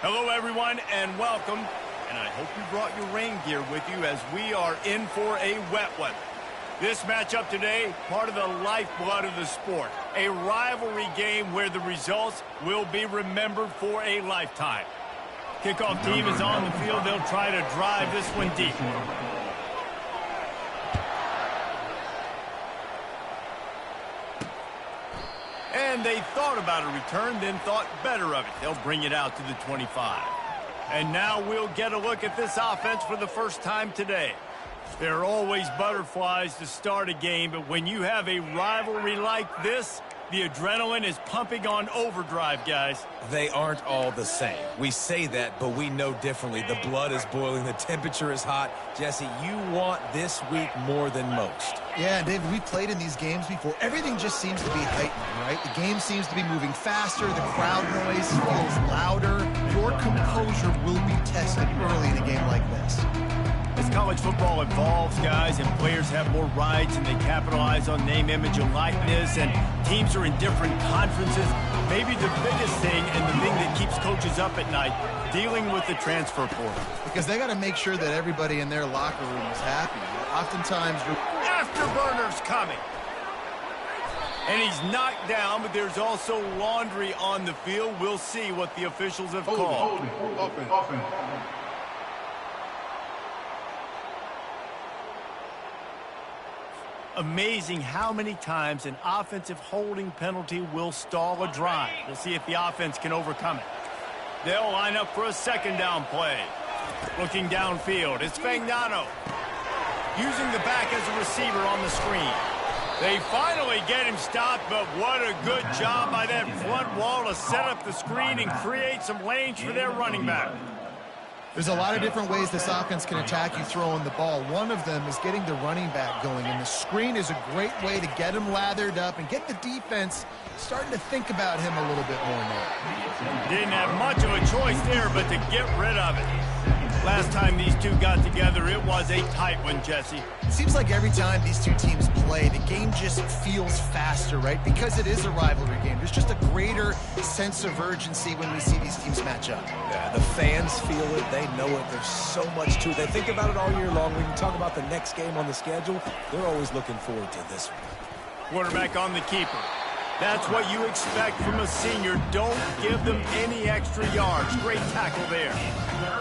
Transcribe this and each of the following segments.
Hello, everyone, and welcome. And I hope you brought your rain gear with you as we are in for a wet one. This matchup today, part of the lifeblood of the sport. A rivalry game where the results will be remembered for a lifetime. Kickoff team is on the field. They'll try to drive this one deep. And they thought about a return, then thought better of it. They'll bring it out to the 25. And now we'll get a look at this offense for the first time today. There are always butterflies to start a game, but when you have a rivalry like this, the adrenaline is pumping on overdrive, guys. They aren't all the same. We say that, but we know differently. The blood is boiling. The temperature is hot. Jesse, you want this week more than most. Yeah, David, we played in these games before. Everything just seems to be heightened, right? The game seems to be moving faster. The crowd noise feels louder. Your composure will be tested early in a game like this. As college football evolves, guys, and players have more rights and they capitalize on name, image, and likeness, and teams are in different conferences, maybe the biggest thing and the thing that keeps coaches up at night, dealing with the transfer portal. Because they got to make sure that everybody in their locker room is happy. Oftentimes, afterburners coming. And he's knocked down, but there's also laundry on the field. We'll see what the officials have called. Offense. Amazing how many times an offensive holding penalty will stall a drive. We'll see if the offense can overcome it. They'll line up for a second down play. Looking downfield, it's Fagnano. Using the back as a receiver on the screen. They finally get him stopped, but what a good job by that front wall to set up the screen and create some lanes for their running back. There's a lot of different ways this offense can attack you throwing the ball. One of them is getting the running back going, and the screen is a great way to get him lathered up and get the defense starting to think about him a little bit more now. Didn't have much of a choice there, but to get rid of it. Last time these two got together, it was a tight one, Jesse. It seems like every time these two teams play, the game just feels faster, right? Because it is a rivalry game. There's just a greater sense of urgency when we see these teams match up. Yeah, the fans feel it. They know it. There's so much to it. They think about it all year long. We can talk about the next game on the schedule. They're always looking forward to this one. Quarterback on the keeper. That's what you expect from a senior. Don't give them any extra yards. Great tackle there.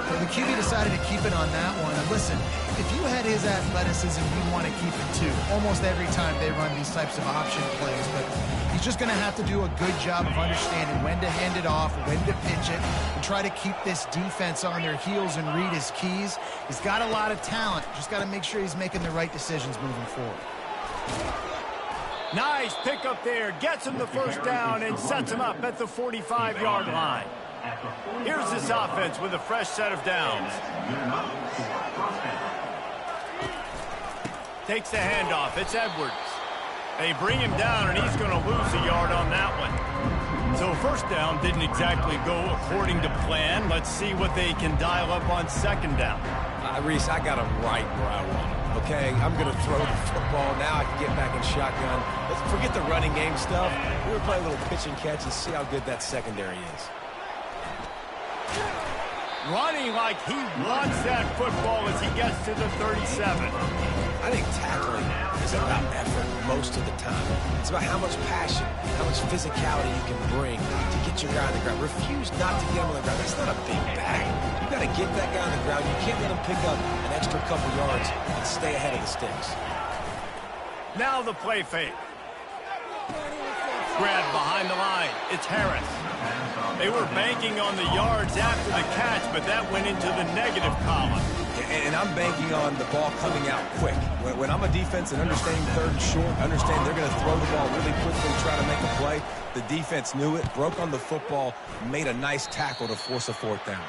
Well, the QB decided to keep it on that one. And listen, if you had his athleticism, you'd want to keep it too. Almost every time they run these types of option plays. But he's just going to have to do a good job of understanding when to hand it off, when to pitch it, and try to keep this defense on their heels and read his keys. He's got a lot of talent. Just got to make sure he's making the right decisions moving forward. Nice pickup there. Gets him the first down and sets him up at the 45-yard line. Here's this offense with a fresh set of downs. Takes the handoff. It's Edwards. They bring him down, and he's going to lose a yard on that one. So first down didn't exactly go according to plan. Let's see what they can dial up on second down. Reese, I got him right where I want him. Okay, I'm going to throw the football. Now I can get back in shotgun. Let's forget the running game stuff. We're going to play a little pitch and catch and see how good that secondary is. Running like he wants that football as he gets to the 37. I think tackling is about effort most of the time. It's about how much passion, how much physicality you can bring to get your guy on the ground. Refuse not to get him on the ground. That's not a big bag. You got to get that guy on the ground. You can't let him pick up an extra couple yards and stay ahead of the sticks. Now the play fake. Grab behind the line. It's Harris. They were banking on the yards after the catch, but that went into the negative column. And I'm banking on the ball coming out quick. When I'm a defense and understanding third and short, understand they're going to throw the ball really quickly, try to make a play. The defense knew it, broke on the football, made a nice tackle to force a fourth down.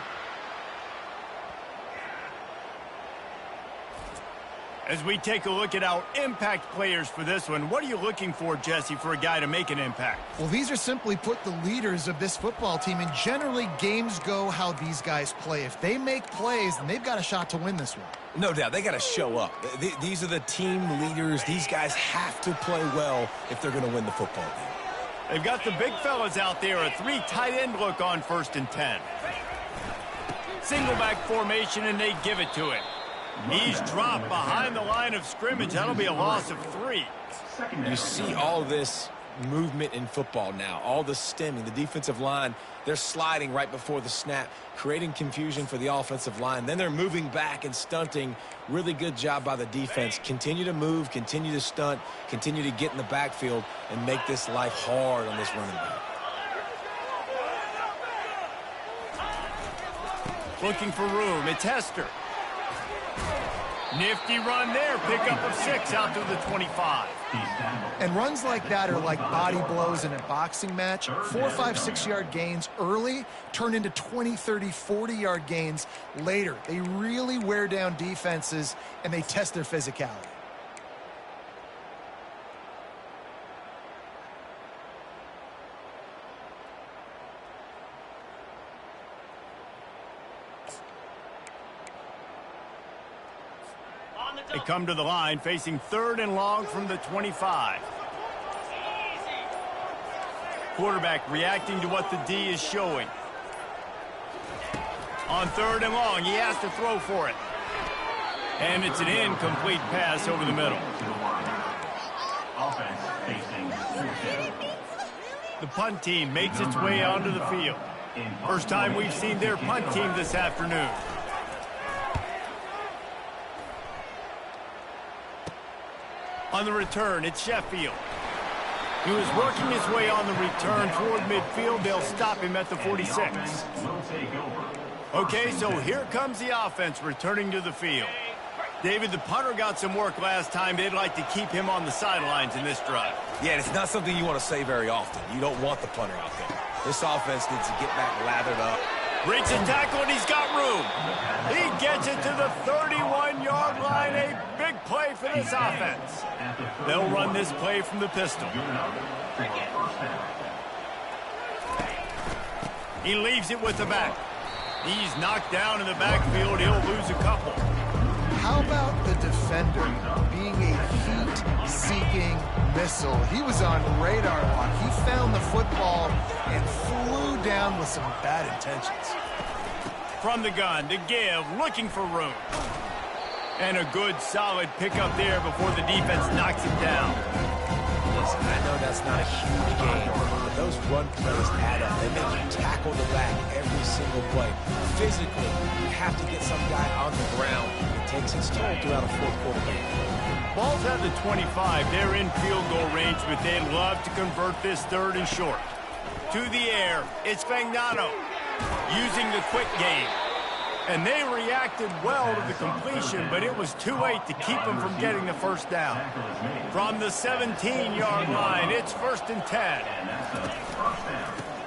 As we take a look at our impact players for this one, what are you looking for, Jesse, for a guy to make an impact? Well, these are simply put the leaders of this football team, and generally games go how these guys play. If they make plays, then they've got a shot to win this one. No doubt, they got to show up. These are the team leaders. These guys have to play well if they're going to win the football game. They've got the big fellas out there, a 3 tight end look on 1st and 10. Single back formation, and they give it to him. He's dropped behind the line of scrimmage. That'll be a loss of 3. You see all this movement in football now, all the stemming, the defensive line, they're sliding right before the snap, creating confusion for the offensive line. Then they're moving back and stunting. Really good job by the defense. Continue to move, continue to stunt, continue to get in the backfield and make this life hard on this running back. Looking for room. It's Hester. Nifty run there. Pickup of 6 out to the 25. And runs like that are like body blows in a boxing match. 4, 5, 6-yard gains early turn into 20, 30, 40-yard gains later. They really wear down defenses, and they test their physicality. They come to the line facing 3rd and long from the 25. Quarterback reacting to what the D is showing. On 3rd and long, he has to throw for it. And it's an incomplete pass over the middle. The punt team makes its way onto the field. First time we've seen their punt team this afternoon. On the return, it's Sheffield. He was working his way on the return toward midfield. They'll stop him at the 46. Okay, so here comes the offense returning to the field. David, the punter got some work last time. They'd like to keep him on the sidelines in this drive. Yeah, it's not something you want to say very often. You don't want the punter out there. This offense needs to get back lathered up. Breaks a tackle, and he's got room. He gets it to the 31-yard line. A big play for this offense. They'll run this play from the pistol. He leaves it with the back. He's knocked down in the backfield. He'll lose a couple. How about the defender being a heat-seeking missile? He was on radar lock. He found the football and flew down with some bad intentions. From the gun to give, looking for room. And a good, solid pickup there before the defense knocks him down. Listen, I know that's not a huge game, but those run plays add up. They make you tackle the back every single play. Physically, you have to get some guy on the ground. It takes its toll throughout a fourth-quarter game. Ball's at the 25. They're in field goal range, but they'd love to convert this 3rd and short. To the air, it's Fagnano using the quick game. And they reacted well to the completion, but it was too late to keep them from getting the first down. From the 17-yard line, it's 1st and 10.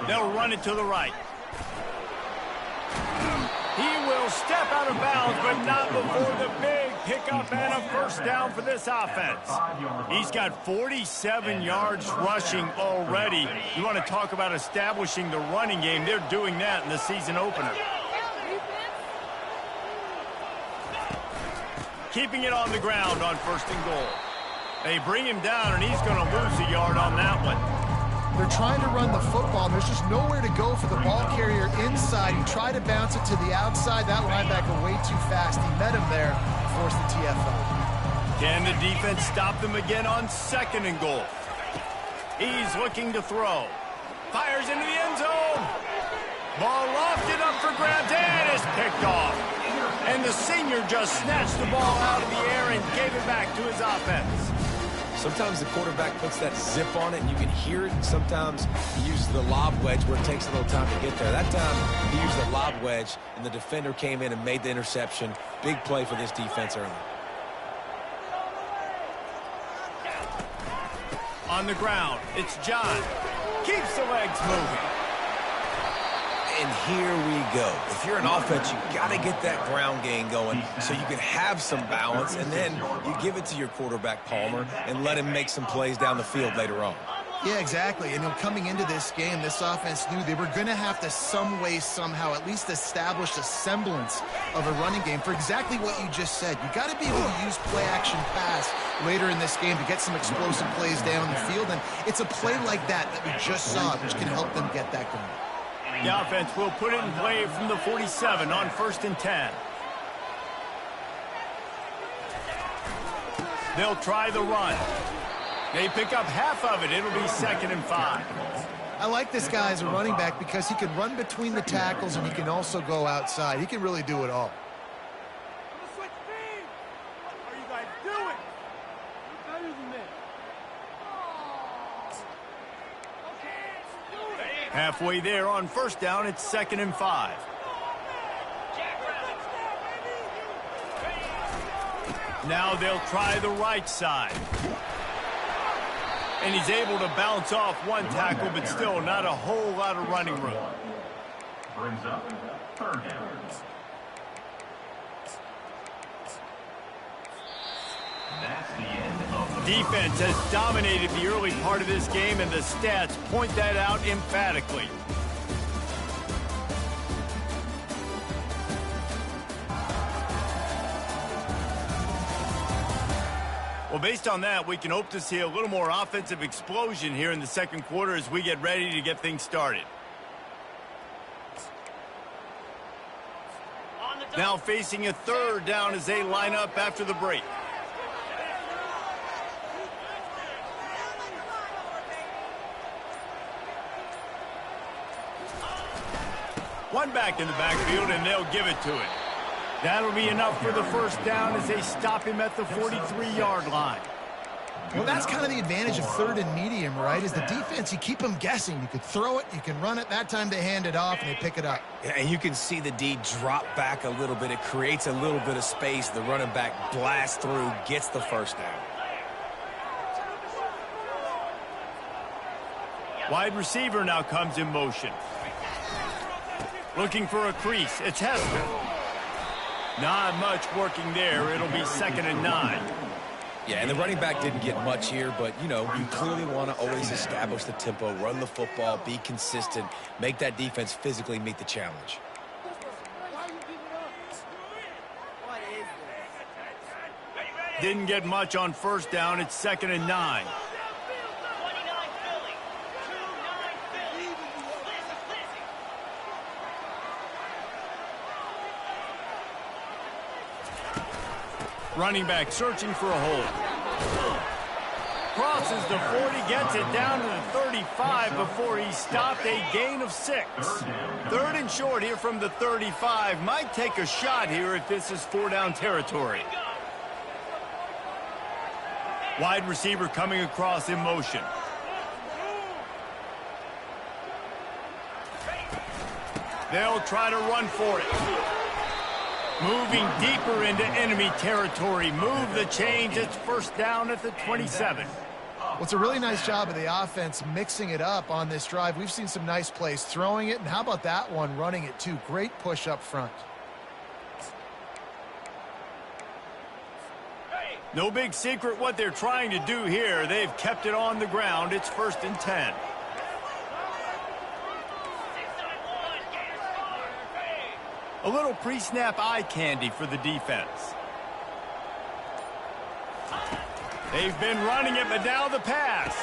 They'll run it to the right. He will step out of bounds, but not before the big pickup and a first down for this offense. He's got 47 yards rushing already. You want to talk about establishing the running game. They're doing that in the season opener. Keeping it on the ground on 1st and goal. They bring him down, and he's going to lose a yard on that one. They're trying to run the football, and there's just nowhere to go for the ball carrier inside. He tried to bounce it to the outside. That linebacker way too fast. He met him there, forced the TFL. Can the defense stop them again on 2nd and goal? He's looking to throw. Fires into the end zone. Ball lofted up for grabs and is picked off. And the senior just snatched the ball out of the air and gave it back to his offense. Sometimes the quarterback puts that zip on it, and you can hear it. Sometimes he uses the lob wedge where it takes a little time to get there. That time, he used the lob wedge, and the defender came in and made the interception. Big play for this defense early. On the ground, it's John. Keeps the legs moving. And here we go. If you're an offense, you got to get that ground game going so you can have some balance, and then you give it to your quarterback, Palmer, and let him make some plays down the field later on. Yeah, exactly. And coming into this game, this offense knew they were going to have to some way, somehow, at least establish a semblance of a running game for exactly what you just said. You got to be able to use play-action pass later in this game to get some explosive plays down the field, and it's a play like that that we just saw which can help them get that going. The offense will put it in play from the 47 on 1st and 10. They'll try the run. They pick up half of it. It'll be 2nd and 5. I like this guy as a running back because he can run between the tackles and he can also go outside. He can really do it all. What are you guys doing? Halfway there on 1st down, it's 2nd and 5. Now they'll try the right side. And he's able to bounce off one tackle, but still not a whole lot of running room. Brings up 3rd down. That's the end of the Defense has dominated the early part of this game, and the stats point that out emphatically. Well, based on that, we can hope to see a little more offensive explosion here in the 2nd quarter as we get ready to get things started. Now facing a 3rd down as they line up after the break. One back in the backfield, and they'll give it to it. That'll be enough for the 1st down as they stop him at the 43-yard line. Well, that's kind of the advantage of 3rd and medium, right? Is the defense, you keep them guessing. You could throw it, you can run it. That time they hand it off and they pick it up. Yeah, and you can see the D drop back a little bit. It creates a little bit of space. The running back blasts through, gets the 1st down. Wide receiver now comes in motion. Looking for a crease. It's Hester. Not much working there. It'll be 2nd and 9. Yeah, and the running back didn't get much here, but, you know, you clearly want to always establish the tempo, run the football, be consistent, make that defense physically meet the challenge. Didn't get much on 1st down. It's 2nd and 9. Running back searching for a hole. Crosses the 40, gets it down to the 35 before he stopped, a gain of 6. 3rd and short here from the 35. Might take a shot here if this is 4-down territory. Wide receiver coming across in motion. They'll try to run for it. Moving deeper into enemy territory. Move the chains. It's 1st down at the 27. Well, it's a really nice job of the offense mixing it up on this drive. We've seen some nice plays throwing it, and how about that one running it too? Great push up front. No big secret what they're trying to do here. They've kept it on the ground. It's 1st and 10. A little pre-snap eye candy for the defense. They've been running it, but now the pass.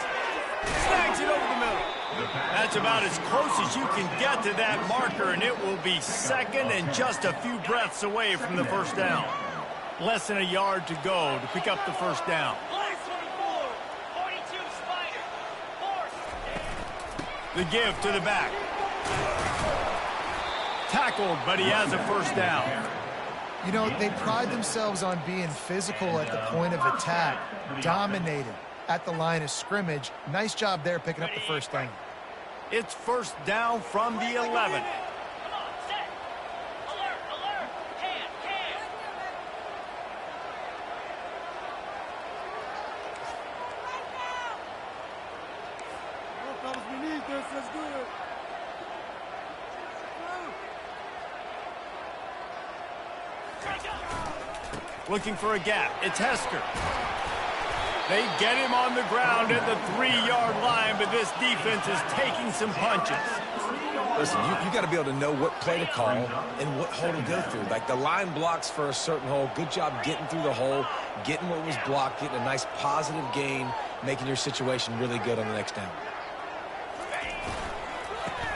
Snags it over the middle. That's about as close as you can get to that marker, and it will be 2nd and just a few breaths away from the 1st down. Less than a yard to go to pick up the 1st down. The give to the back. Tackled, but he has a 1st down. You know, they pride themselves on being physical at the point of attack, dominated at the line of scrimmage. Nice job there picking up the 1st down. It's 1st down from the 11. Looking for a gap. It's Hester. They get him on the ground at the 3-yard line, but this defense is taking some punches. Listen, you got to be able to know what play to call and what hole to go through. Like the line blocks for a certain hole. Good job getting through the hole, getting what was blocked, getting a nice positive gain, making your situation really good on the next down.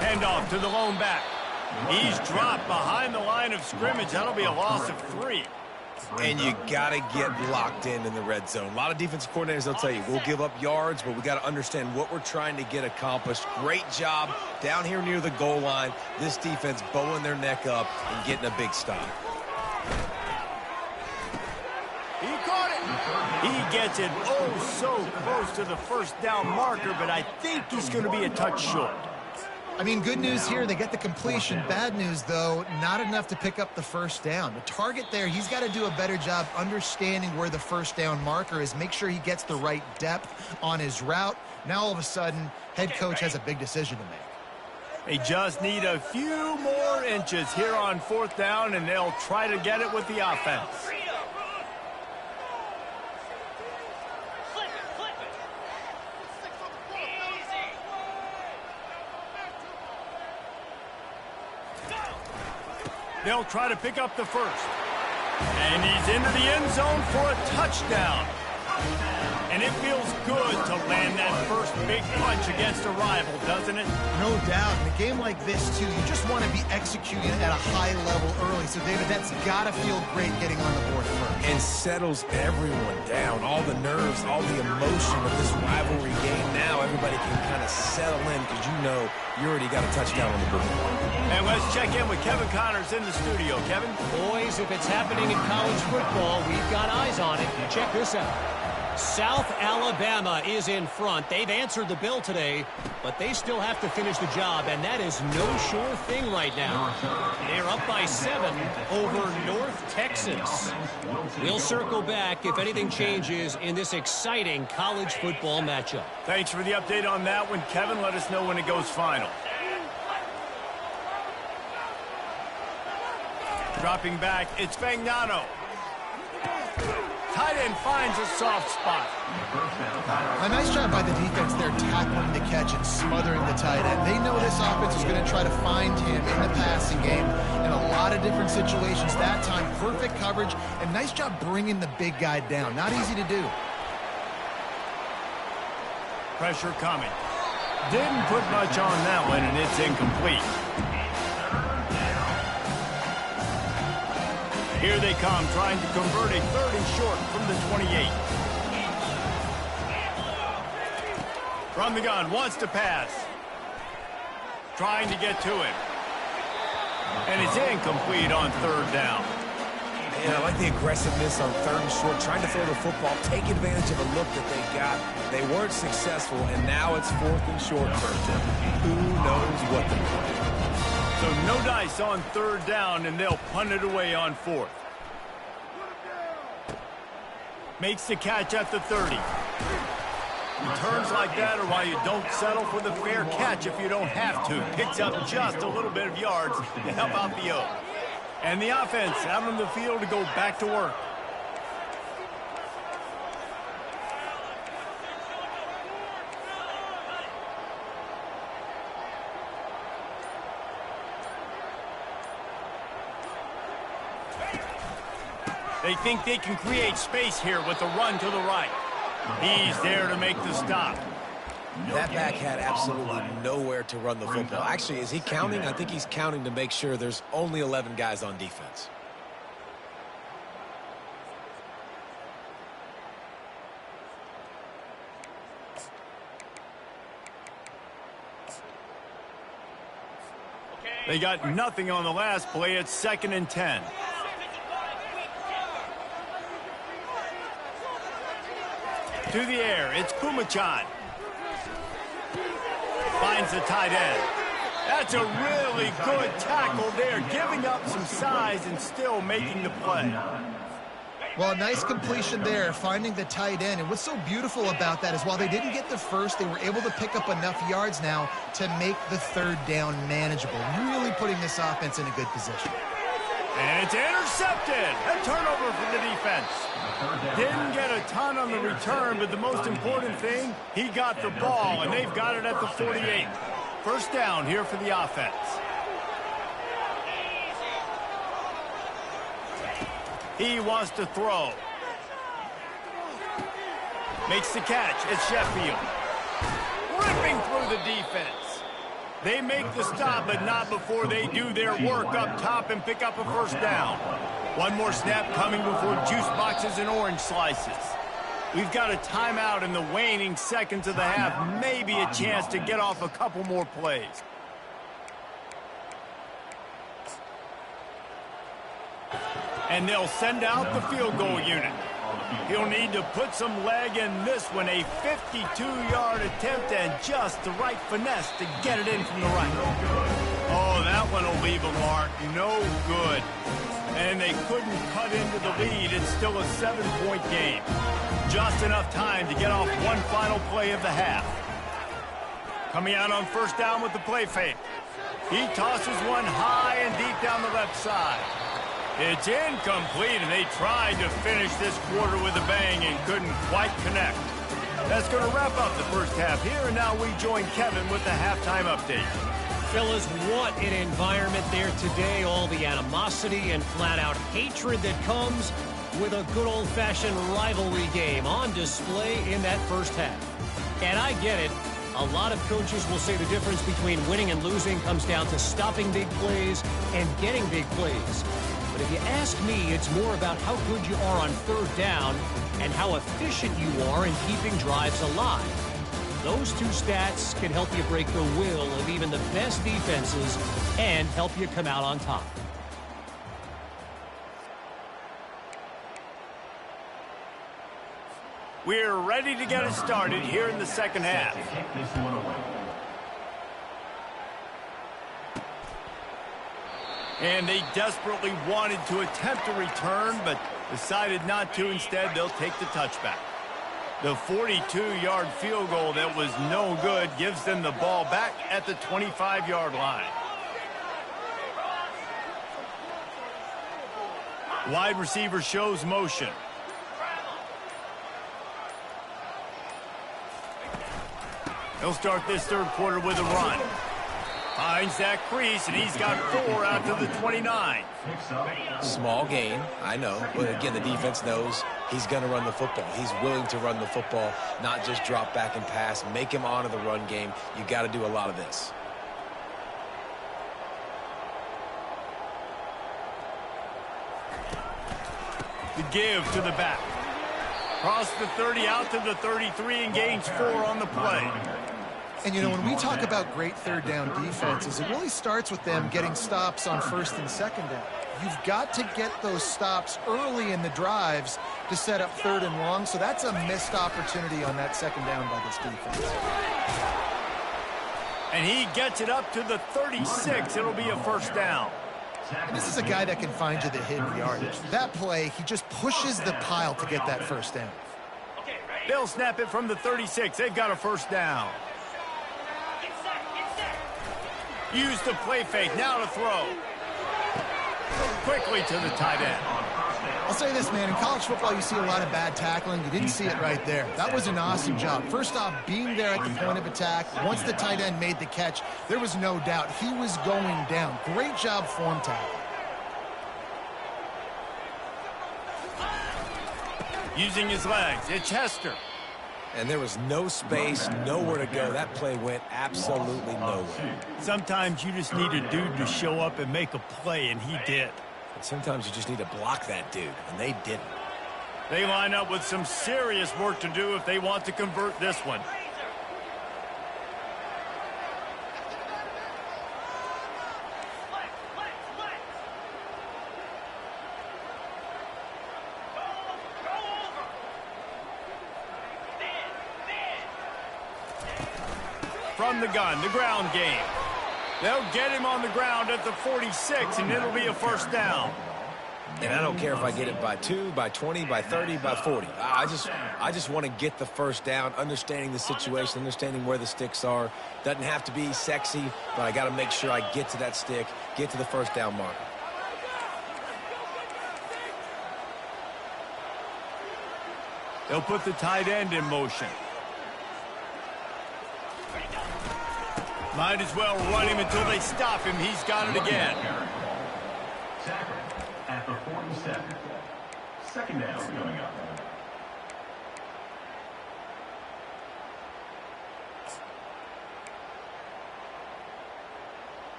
Handoff to the lone back. He's dropped behind the line of scrimmage. That'll be a loss of 3. And you got to get locked in the red zone. A lot of defensive coordinators, they'll tell you, we'll give up yards, but we got to understand what we're trying to get accomplished. Great job down here near the goal line. This defense bowing their neck up and getting a big stop. He caught it. He gets it oh so close to the first down marker, but I think he's going to be a touch short. I mean, good news here, they get the completion. Bad news, though, not enough to pick up the first down. The target there, he's got to do a better job understanding where the first down marker is, make sure he gets the right depth on his route. Now, all of a sudden, head coach has a big decision to make. They just need a few more inches here on 4th down, and they'll try to get it with the offense. They'll try to pick up the first. And he's into the end zone for a touchdown. And it feels good to land that first big punch against a rival, doesn't it? No doubt. In a game like this, too, you just want to be executing at a high level early. So, David, that's got to feel great getting on the board first. And settles everyone down. All the nerves, all the emotion of this rivalry game. Now everybody can kind of settle in because you know you already got a touchdown on the board. And let's check in with Kevin Connors in the studio. Kevin? Boys, if it's happening in college football, we've got eyes on it. Check this out. South Alabama is in front. They've answered the bell today, but they still have to finish the job, and that is no sure thing right now. They're up by 7 over North Texas. We'll circle back if anything changes in this exciting college football matchup. Thanks for the update on that one, Kevin. Let us know when it goes final. Dropping back, it's Fagnano. Tight end finds a soft spot. A nice job by the defense there, tackling the catch and smothering the tight end. They know this offense is going to try to find him in the passing game in a lot of different situations. That time, perfect coverage, and nice job bringing the big guy down. Not easy to do. Pressure coming. Didn't put much on that one, and it's incomplete. Here they come, trying to convert a 3rd and short from the 28. From the gun, wants to pass. Trying to get to him. And it's incomplete on 3rd down. Man, I like the aggressiveness on 3rd and short, trying to throw the football, take advantage of a look that they got. They weren't successful, and now it's 4th and short for them. Who knows what they're doing? So no dice on 3rd down, and they'll punt it away on 4th. Makes the catch at the 30. Returns like that are why you don't settle for the fair catch if you don't have to. Picks up just a little bit of yards to help out the O. And the offense out on the field to go back to work. They think they can create space here with the run to the right. He's there to make the stop. That back had absolutely nowhere to run the football. Actually, is he counting? I think he's counting to make sure there's only 11 guys on defense. They got nothing on the last play. It's 2nd and 10. To the air, it's Pumachan. Finds the tight end. That's a really good tackle there, giving up some size and still making the play. Well, nice completion there, finding the tight end. And what's so beautiful about that is while they didn't get the first, they were able to pick up enough yards now to make the 3rd down manageable. Really putting this offense in a good position. And it's intercepted. A turnover for the defense. Didn't get a ton on the return, but the most important thing, he got the ball, and they've got it at the 48. First down here for the offense. He wants to throw. Makes the catch. It's Sheffield. Ripping through the defense. They make the stop, but not before they do their work up top and pick up a first down. One more snap coming before juice boxes and orange slices. We've got a timeout in the waning seconds of the half. Maybe a chance to get off a couple more plays. And they'll send out the field goal unit. He'll need to put some leg in this one. A 52-yard attempt and just the right finesse to get it in from the right. Oh, that one will leave a mark. No good. And they couldn't cut into the lead. It's still a 7-point game. Just enough time to get off one final play of the half. Coming out on first down with the play fake. He tosses one high and deep down the left side. It's incomplete, and they tried to finish this quarter with a bang and couldn't quite connect. That's going to wrap up the first half here, and now we join Kevin with the halftime update. Fellas, what an environment there today. All the animosity and flat-out hatred that comes with a good old-fashioned rivalry game on display in that first half. And I get it. A lot of coaches will say the difference between winning and losing comes down to stopping big plays and getting big plays. But if you ask me, it's more about how good you are on third down and how efficient you are in keeping drives alive. Those two stats can help you break the will of even the best defenses and help you come out on top. We're ready to get it started here in the second half. And they desperately wanted to attempt a return, but decided not to. Instead, they'll take the touchback. The 42-yard field goal that was no good gives them the ball back at the 25-yard line. Wide receiver shows motion. He'll start this third quarter with a run. Finds that crease, and he's got 4 out to the 29. Small gain, I know. But again, the defense knows he's going to run the football. He's willing to run the football, not just drop back and pass. Make him honor the run game. You got to do a lot of this. The give to the back. Cross the 30 out to the 33 and gains 4 on the play. And, you know, when we talk about great third down defenses, it really starts with them getting stops on first and second down. You've got to get those stops early in the drives to set up third and long, so that's a missed opportunity on that second down by this defense. And he gets it up to the 36. It'll be a first down. And this is a guy that can find you the hidden yardage. That play, he just pushes the pile to get that first down. They'll snap it from the 36. They've got a first down. Use the play fake. Now to throw. Quickly to the tight end. I'll say this, man. In college football, you see a lot of bad tackling. You didn't see it right there. That was an awesome job. First off, being there at the point of attack. Once the tight end made the catch, there was no doubt he was going down. Great job form tackle. Using his legs, it's Hester. And there was no space, nowhere to go. That play went absolutely nowhere. Sometimes you just need a dude to show up and make a play, and he did. And sometimes you just need to block that dude, and they didn't. They line up with some serious work to do if they want to convert this one. From the gun, the ground game. They'll get him on the ground at the 46, and it'll be a first down. And I don't care if I get it by 2, by 20, by 30, by 40. I just want to get the first down, understanding the situation, understanding where the sticks are. Doesn't have to be sexy, but I got to make sure I get to that stick, get to the first down marker. They'll put the tight end in motion. Might as well run him until they stop him. He's got it again. Tackled at the 47. Second down going up.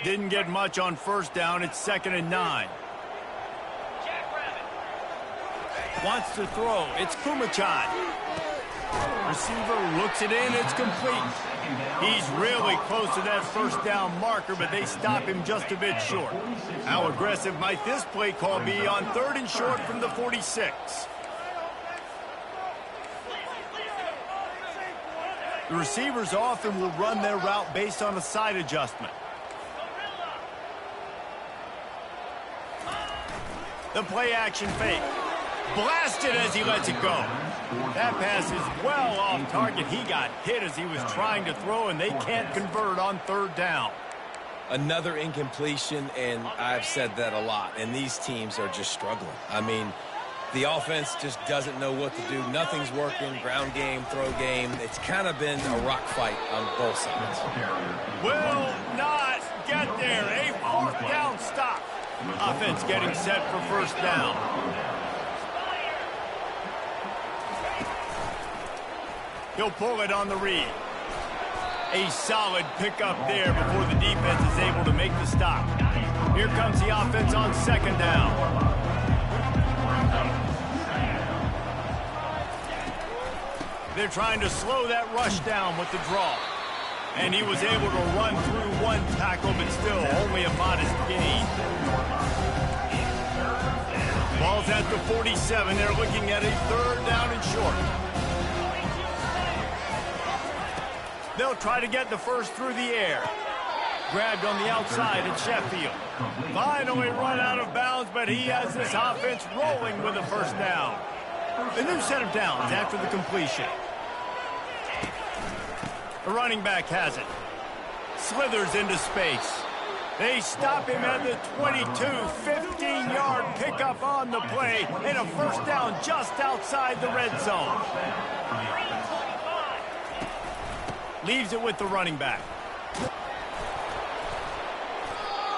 Didn't get much on first down. It's 2nd and 9. Wants to throw. It's Kumachan. Receiver looks it in. It's complete. He's really close to that first down marker, but they stop him just a bit short. How aggressive might this play call be on 3rd and short from the 46? The receivers often will run their route based on a side adjustment. The play action fake. Blasted as he lets it go. That pass is well off target. He got hit as he was trying to throw, and they can't convert on 3rd down. Another incompletion, and I've said that a lot, and these teams are just struggling. I mean, the offense just doesn't know what to do. Nothing's working. Ground game, throw game. It's kind of been a rock fight on both sides. Will not get there. A 4th down stop. Offense getting set for 1st down. He'll pull it on the read. A solid pickup there before the defense is able to make the stop. Here comes the offense on 2nd down. They're trying to slow that rush down with the draw. And he was able to run through one tackle, but still only a modest gain. Ball's at the 47. They're looking at a 3rd down and short. They'll try to get the first through the air. Grabbed on the outside at Sheffield. Finally run out of bounds, but he has this offense rolling with a 1st down. A new set of downs after the completion. The running back has it. Slithers into space. They stop him at the 22, 15-yard pickup on the play, and a 1st down just outside the red zone. Leaves it with the running back.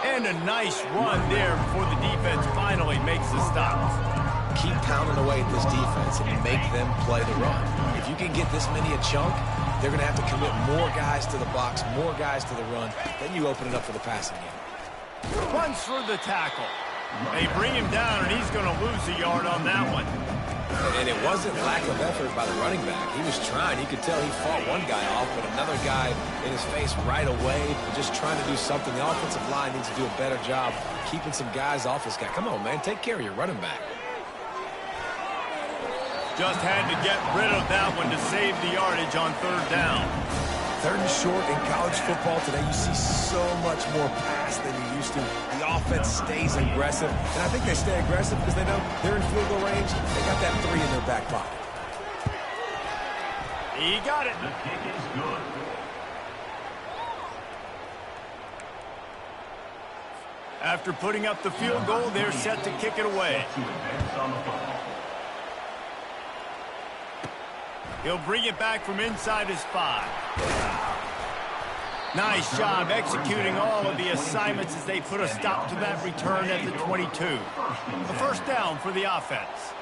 And a nice run there before the defense finally makes the stop. Keep pounding away at this defense and make them play the run. If you can get this many a chunk, they're going to have to commit more guys to the box, more guys to the run. Then you open it up for the passing game. Runs for the tackle. They bring him down, and he's going to lose a yard on that one. And it wasn't lack of effort by the running back. He was trying. You could tell he fought one guy off, but another guy in his face right away, just trying to do something. The offensive line needs to do a better job keeping some guys off this guy. Come on, man. Take care of your running back. Just had to get rid of that one to save the yardage on 3rd down. 3rd and short in college football today. You see so much more pass than you used to. The offense stays aggressive, and I think they stay aggressive because they know they're in field goal range. They got that 3 in their back pocket. He got it. The kick is good. After putting up the field goal, they're set to kick it away. To advance on the football. He'll bring it back from inside his 5. Nice job executing all of the assignments as they put a stop to that return at the 22. A 1st down for the offense.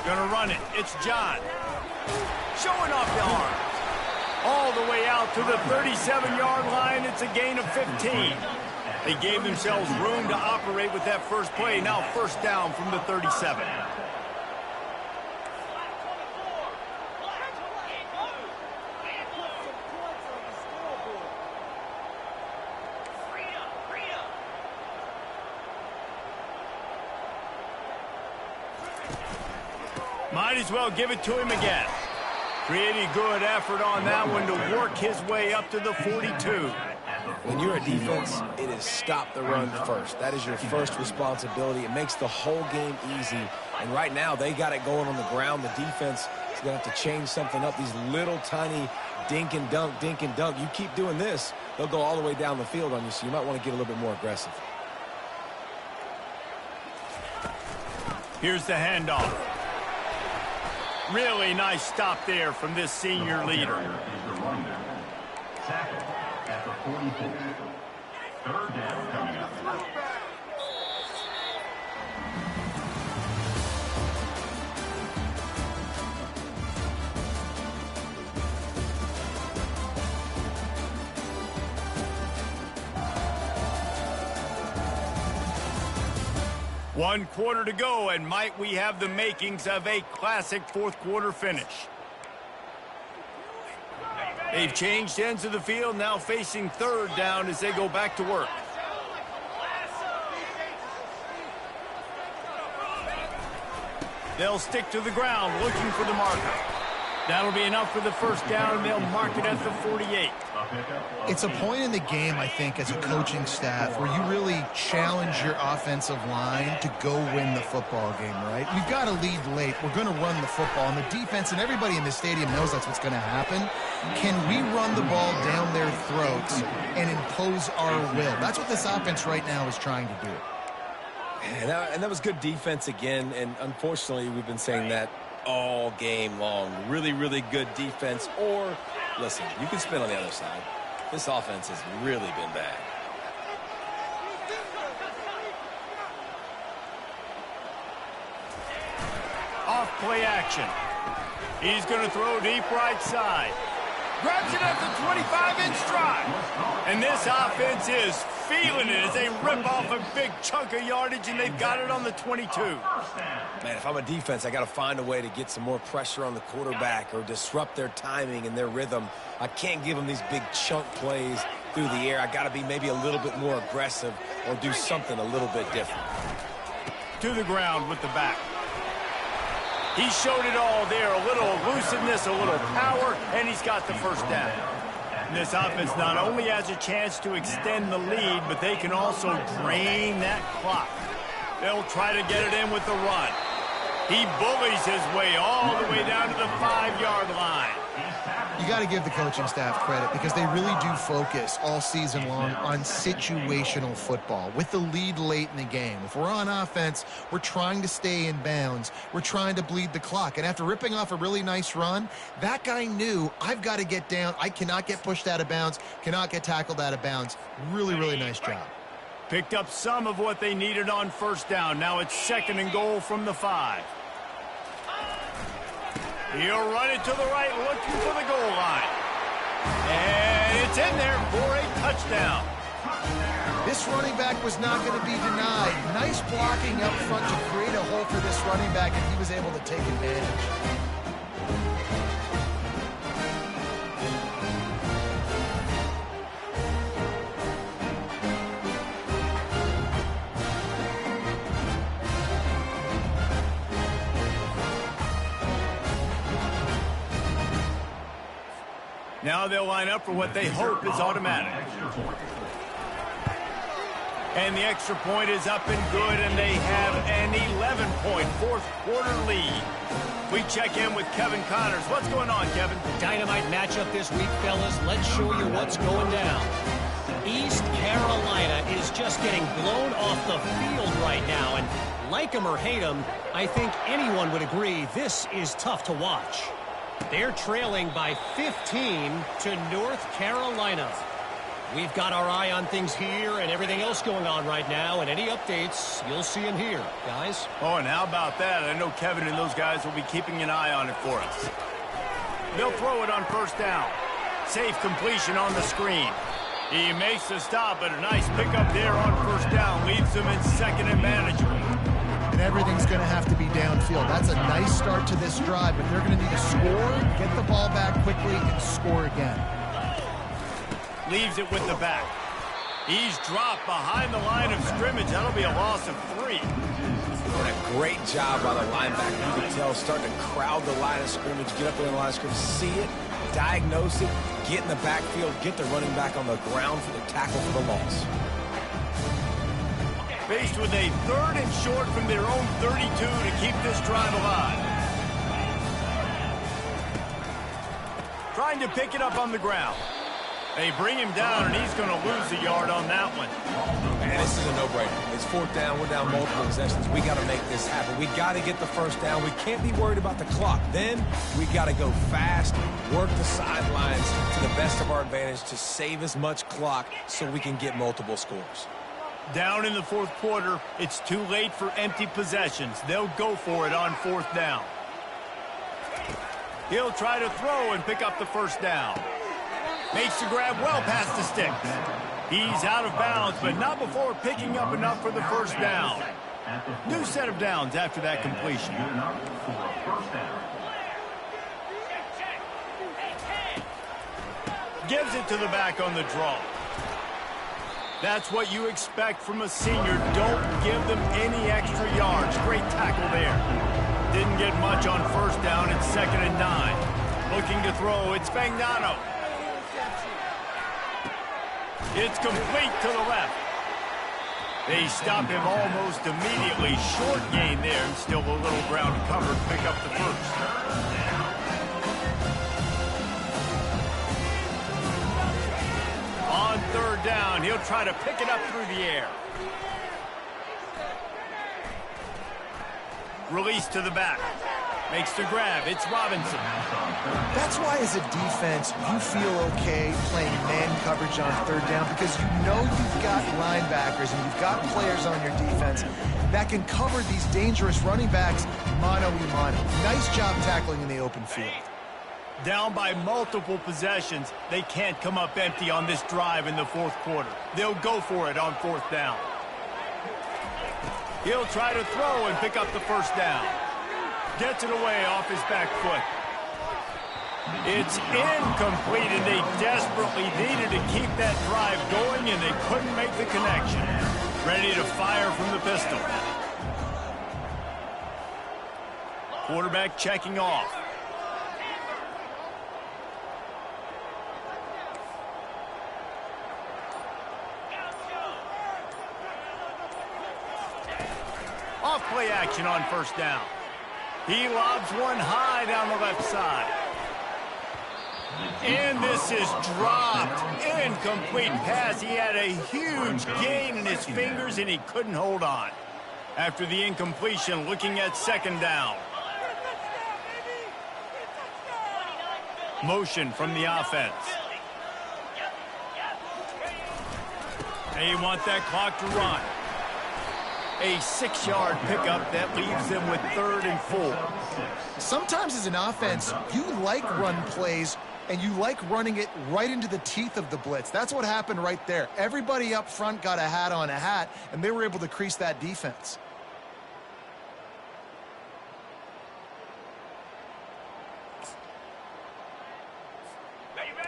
Gonna run it. It's John. Showing off the arms. All the way out to the 37-yard line. It's a gain of 15. They gave themselves room to operate with that first play. Now 1st down from the 37. Might as well give it to him again. Pretty good effort on that one to work his way up to the 42. When you're a defense, it is stop the run first. That is your first responsibility. It makes the whole game easy. And right now, they got it going on the ground. The defense is going to have to change something up. These little tiny dink and dunk, dink and dunk. You keep doing this, they'll go all the way down the field on you, so you might want to get a little bit more aggressive. Here's the handoff. Really nice stop there from this senior leader. Tackle at the 44. 3rd down coming up. 1 quarter to go, and might we have the makings of a classic fourth quarter finish. They've changed ends of the field, now facing third down as they go back to work. They'll stick to the ground looking for the marker. That'll be enough for the first down, and they'll mark it at the 48. It's a point in the game, I think, as a coaching staff where you really challenge your offensive line to go win the football game, right? We've got to lead late. We're going to run the football, and the defense and everybody in the stadium knows that's what's going to happen. Can we run the ball down their throats and impose our will? That's what this offense right now is trying to do. And that was good defense again, and unfortunately we've been saying that all game long. Really, really good defense. Or, listen, you can spin on the other side. This offense has really been bad. Off play action. He's going to throw deep right side. Grabs it at the 25-inch stride. And this offense is feeling it as they rip off a big chunk of yardage, and they've got it on the 22. Man, if I'm a defense, I got to find a way to get some more pressure on the quarterback or disrupt their timing and their rhythm. I can't give them these big chunk plays through the air. I got to be maybe a little bit more aggressive or do something a little bit different. To the ground with the back. He showed it all there, a little elusiveness, a little power, and he's got the first down. And this offense not only has a chance to extend the lead, but they can also drain that clock. They'll try to get it in with the run. He bullies his way all the way down to the 5-yard line. You got to give the coaching staff credit because they really do focus all season long on situational football with the lead late in the game. If we're on offense, we're trying to stay in bounds. We're trying to bleed the clock. And after ripping off a really nice run, that guy knew, I've got to get down. I cannot get pushed out of bounds, cannot get tackled out of bounds. Really, really nice job. Picked up some of what they needed on first down. Now it's 2nd and goal from the 5. He'll run it to the right, looking for the goal line. And it's in there for a touchdown. This running back was not going to be denied. Nice blocking up front to create a hole for this running back, and he was able to take advantage. Now they'll line up for what they hope is automatic. And the extra point is up and good, and they have an 11-point fourth quarter lead. We check in with Kevin Connors. What's going on, Kevin? Dynamite matchup this week, fellas. Let's show you what's going down. East Carolina is just getting blown off the field right now, and like them or hate them, I think anyone would agree this is tough to watch. They're trailing by 15 to North Carolina. We've got our eye on things here and everything else going on right now, and any updates you'll see in here, guys. Oh, and how about that? I know Kevin and those guys will be keeping an eye on it for us. They'll throw it on first down. Safe completion on the screen. He makes the stop, but a nice pickup there on first down. Leaves them in 2nd and manageable. And everything's going to have to be downfield. That's a nice start to this drive, but they're going to need to score, get the ball back quickly, and score again. Leaves it with the back. He's dropped behind the line of scrimmage. That'll be a loss of 3. And a great job by the linebacker. You can tell, starting to crowd the line of scrimmage, get up in the line of scrimmage, see it, diagnose it, get in the backfield, get the running back on the ground for the tackle for the loss. Faced with a 3rd and short from their own 32 to keep this drive alive. Trying to pick it up on the ground. They bring him down, and he's going to lose a yard on that one. Man, this is a no-brainer. It's 4th down. We're down multiple possessions. We got to make this happen. We got to get the first down. We can't be worried about the clock. Then we got to go fast, work the sidelines to the best of our advantage to save as much clock so we can get multiple scores. Down in the 4th quarter, it's too late for empty possessions. They'll go for it on 4th down. He'll try to throw and pick up the first down. Makes the grab well past the sticks. He's out of bounds, but not before picking up enough for the first down. at the New 40. set of downs after that completion. Good enough for a first down. Gives it to the back on the draw. That's what you expect from a senior. Don't give them any extra yards. Great tackle there. Didn't get much on first down. It's 2nd and 9. Looking to throw. It's Spagnano. It's complete to the left. They stop him almost immediately. Short gain there, and still a little ground covered. Pick up the first. On 3rd down, he'll try to pick it up through the air. Release to the back. Makes the grab. It's Robinson. That's why, as a defense, you feel okay playing man coverage on 3rd down, because you know you've got linebackers and you've got players on your defense that can cover these dangerous running backs mano-a-mano. Nice job tackling in the open field. Down by multiple possessions, they can't come up empty on this drive in the 4th quarter. They'll go for it on 4th down. He'll try to throw and pick up the first down. Gets it away off his back foot. It's incomplete, and they desperately needed to keep that drive going, and they couldn't make the connection. Ready to fire from the pistol. Quarterback checking off. Off play action on 1st down. He lobs one high down the left side. And this is dropped. Incomplete pass. He had a huge gain in his fingers, and he couldn't hold on. After the incompletion, looking at 2nd down. Motion from the offense. They want that clock to run. A 6-yard pickup that leaves them with 3rd and 4. Sometimes as an offense, you like run plays, and you like running it right into the teeth of the blitz. That's what happened right there. Everybody up front got a hat on a hat, and they were able to crease that defense.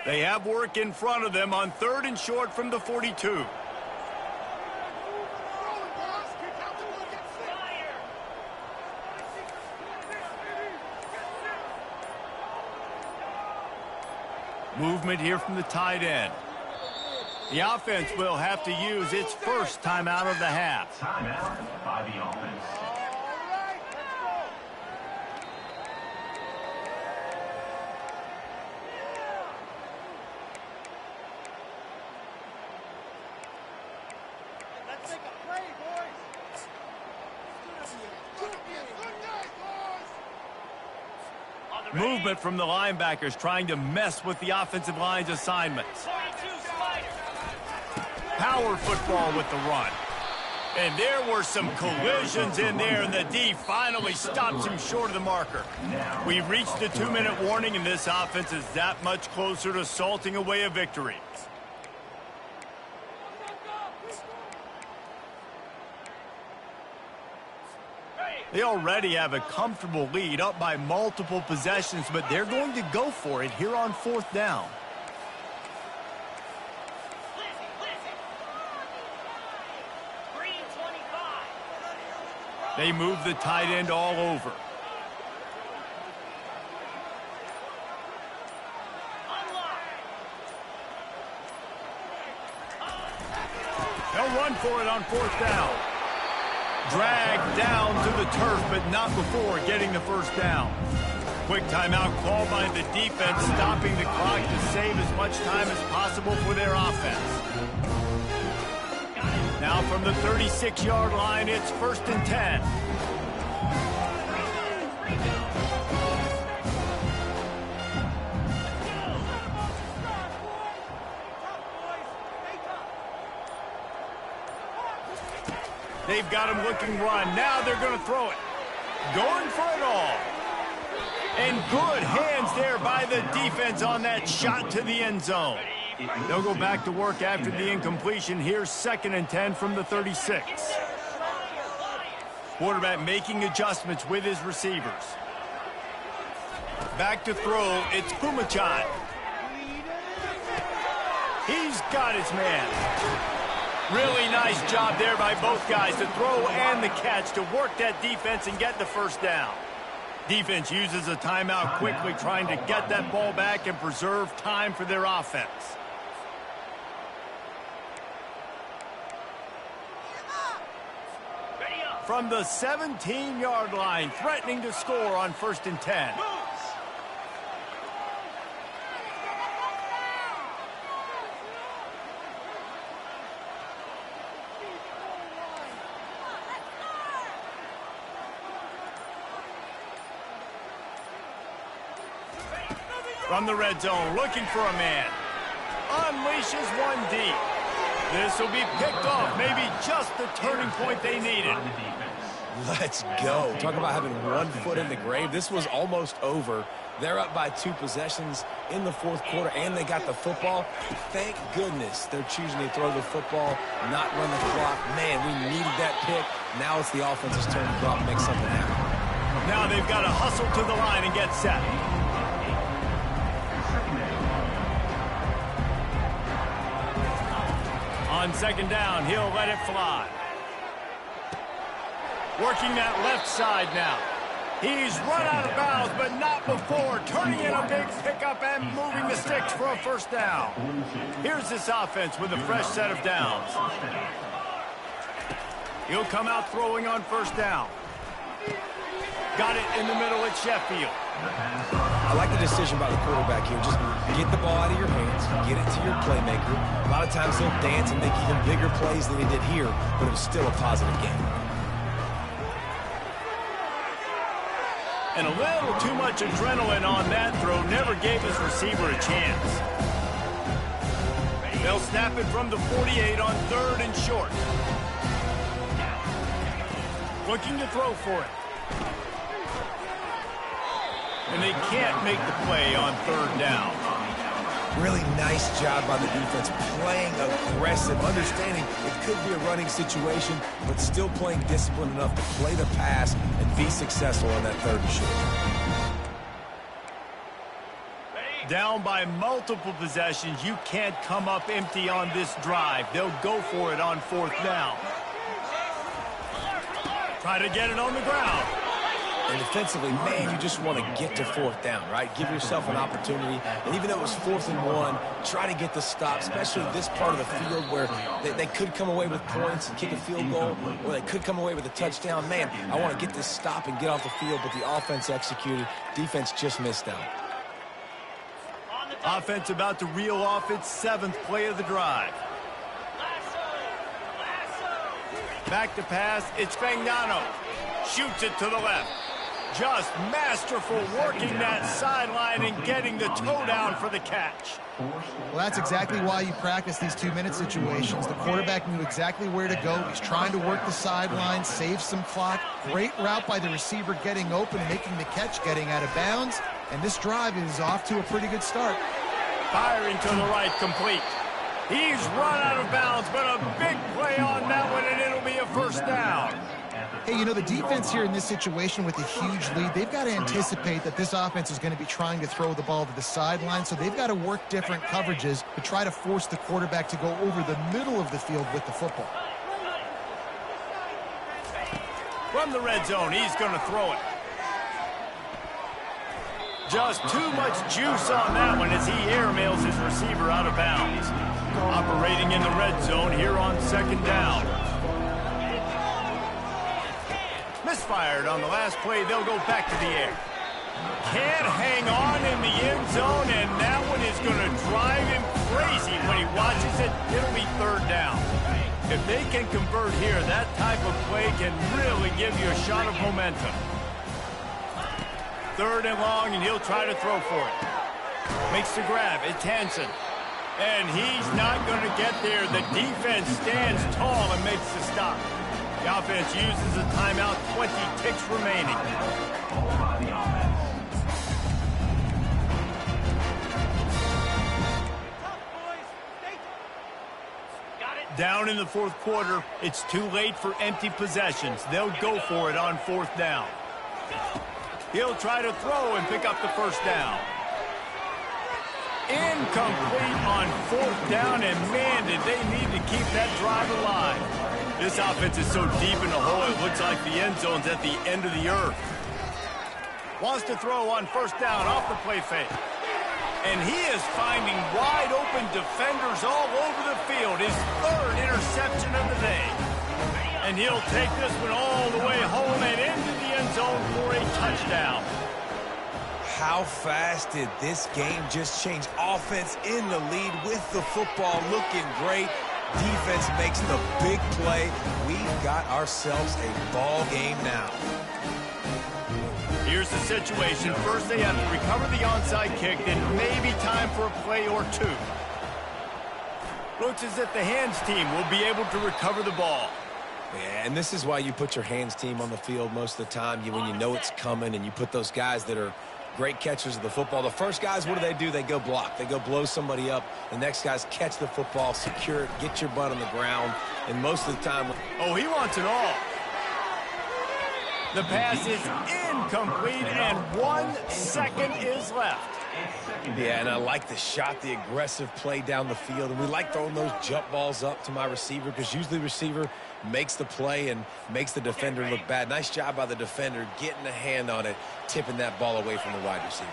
They have work in front of them on 3rd and short from the 42. Movement here from the tight end. The offense will have to use its first timeout of the half. Timeout by the offense. Let's take a play, boys. Movement from the linebackers trying to mess with the offensive line's assignments. Power football with the run. And there were some collisions in there, and the D finally stops him short of the marker. We've reached the 2-minute warning, and this offense is that much closer to salting away a victory. They already have a comfortable lead, up by multiple possessions, but they're going to go for it here on 4th down. They move the tight end all over. They'll run for it on 4th down. Dragged down to the turf, but not before getting the first down. Quick timeout called by the defense, stopping the clock to save as much time as possible for their offense. Now from the 36-yard line, it's 1st and 10. They've got him looking run. Now they're going to throw it. Going for it all. And good hands there by the defense on that shot to the end zone. They'll go back to work after the incompletion. Here's 2nd and 10 from the 36. Quarterback making adjustments with his receivers. Back to throw, it's Pumachan. He's got his man. Really nice job there by both guys, the throw and the catch, to work that defense and get the first down. Defense uses a timeout quickly, trying to get that ball back and preserve time for their offense. From the 17-yard line, threatening to score on 1st and 10. From the red zone, looking for a man. Unleashes one deep. This will be picked off, maybe just the turning point they needed. Let's go. Talk about having one foot in the grave. This was almost over. They're up by 2 possessions in the 4th quarter, and they got the football. Thank goodness they're choosing to throw the football, not run the clock. Man, we needed that pick. Now it's the offense's turn to go out and make something happen. Now they've got to hustle to the line and get set. On 2nd down, he'll let it fly. Working that left side now. He's run out of bounds, but not before. Turning in a big pickup and moving the sticks for a 1st down. Here's this offense with a fresh set of downs. He'll come out throwing on 1st down. Got it in the middle at Sheffield. I like the decision by the quarterback here. Just get the ball out of your hands, get it to your playmaker. A lot of times he'll dance and make even bigger plays than he did here, but it was still a positive game. And a little too much adrenaline on that throw. Never gave his receiver a chance. They'll snap it from the 48 on 3rd and short. Looking to throw for it. And they can't make the play on 3rd down. Really nice job by the defense, playing aggressive, understanding it could be a running situation, but still playing disciplined enough to play the pass and be successful on that 3rd and short. Down by multiple possessions, you can't come up empty on this drive. They'll go for it on 4th down. Try to get it on the ground. And defensively, man, you just want to get to 4th down, right? Give yourself an opportunity. And even though it was 4th and 1, try to get the stop, especially this part of the field where they could come away with points and kick a field goal, or they could come away with a touchdown. Man, I want to get this stop and get off the field, but the offense executed. Defense just missed out. Offense about to reel off its 7th play of the drive. Back to pass, it's Fagnano. Shoots it to the left. Just masterful working that sideline and getting the toe down for the catch. Well, that's exactly why you practice these 2-minute situations. The quarterback knew exactly where to go. He's trying to work the sideline, save some clock. Great route by the receiver getting open and making the catch, getting out of bounds. And this drive is off to a pretty good start. Firing to the right, complete. He's run out of bounds, but a big play on that one, and it'll be a 1st down. Hey, you know, the defense here in this situation with a huge lead, they've got to anticipate that this offense is going to be trying to throw the ball to the sideline, so they've got to work different coverages to try to force the quarterback to go over the middle of the field with the football. From the red zone, he's going to throw it. Just too much juice on that one as he airmails his receiver out of bounds. Operating in the red zone here on 2nd down. Misfired on the last play. They'll go back to the air. Can't hang on in the end zone, and that one is going to drive him crazy when he watches it. It'll be 3rd down. If they can convert here, that type of play can really give you a shot of momentum. 3rd and long, and he'll try to throw for it. Makes the grab. It's Hansen. And he's not going to get there. The defense stands tall and makes the stop. The offense uses a timeout, 20 ticks remaining. Down in the fourth quarter, it's too late for empty possessions. They'll go for it on fourth down. He'll try to throw and pick up the first down. Incomplete on fourth down, and man, did they need to keep that drive alive. This offense is so deep in the hole, it looks like the end zone's at the end of the earth. Wants to throw on first down off the play fake. And he is finding wide open defenders all over the field. His third interception of the day. And he'll take this one all the way home and into the end zone for a touchdown. How fast did this game just change? Offense in the lead with the football, looking great. Defense makes the big play. We've got ourselves a ball game now. Here's the situation. First, they have to recover the onside kick, then maybe time for a play or two. Looks as if the hands team will be able to recover the ball. Yeah, and this is why you put your hands team on the field most of the time. When you know it's coming, and you put those guys that are great catchers of the football. The first guys, what do? They go block. They go blow somebody up. The next guys catch the football, secure it, get your butt on the ground. And most of the time... Oh, he wants it all. The pass is incomplete, and 1 second is left. Yeah, and I like the shot, the aggressive play down the field. And we like throwing those jump balls up to my receiver because usually the receiver makes the play and makes the defender look bad. Nice job by the defender getting a hand on it, tipping that ball away from the wide receiver.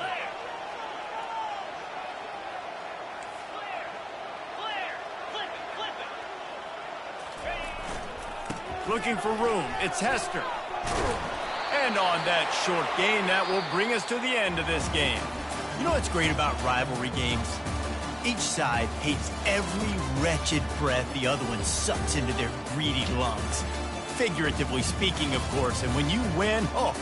Looking for room. It's Hester. And on that short gain, that will bring us to the end of this game. You know what's great about rivalry games? Each side hates every wretched breath the other one sucks into their greedy lungs. Figuratively speaking, of course. And when you win, oh,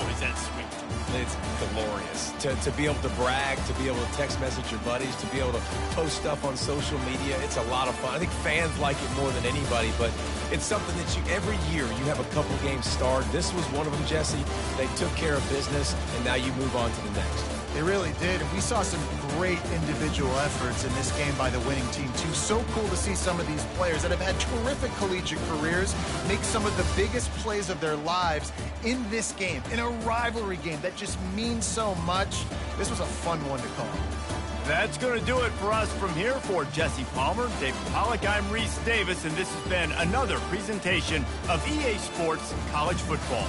is that sweet. It's glorious. To be able to brag, to be able to text message your buddies, to be able to post stuff on social media, it's a lot of fun. I think fans like it more than anybody, but it's something that every year you have a couple games starred. This was one of them, Jesse. They took care of business, and now you move on to the next. They really did, and we saw some great individual efforts in this game by the winning team, too. So cool to see some of these players that have had terrific collegiate careers make some of the biggest plays of their lives in this game, in a rivalry game that just means so much. This was a fun one to call. That's going to do it for us from here. For Jesse Palmer, Dave Pollack, I'm Reese Davis, and this has been another presentation of EA Sports College Football.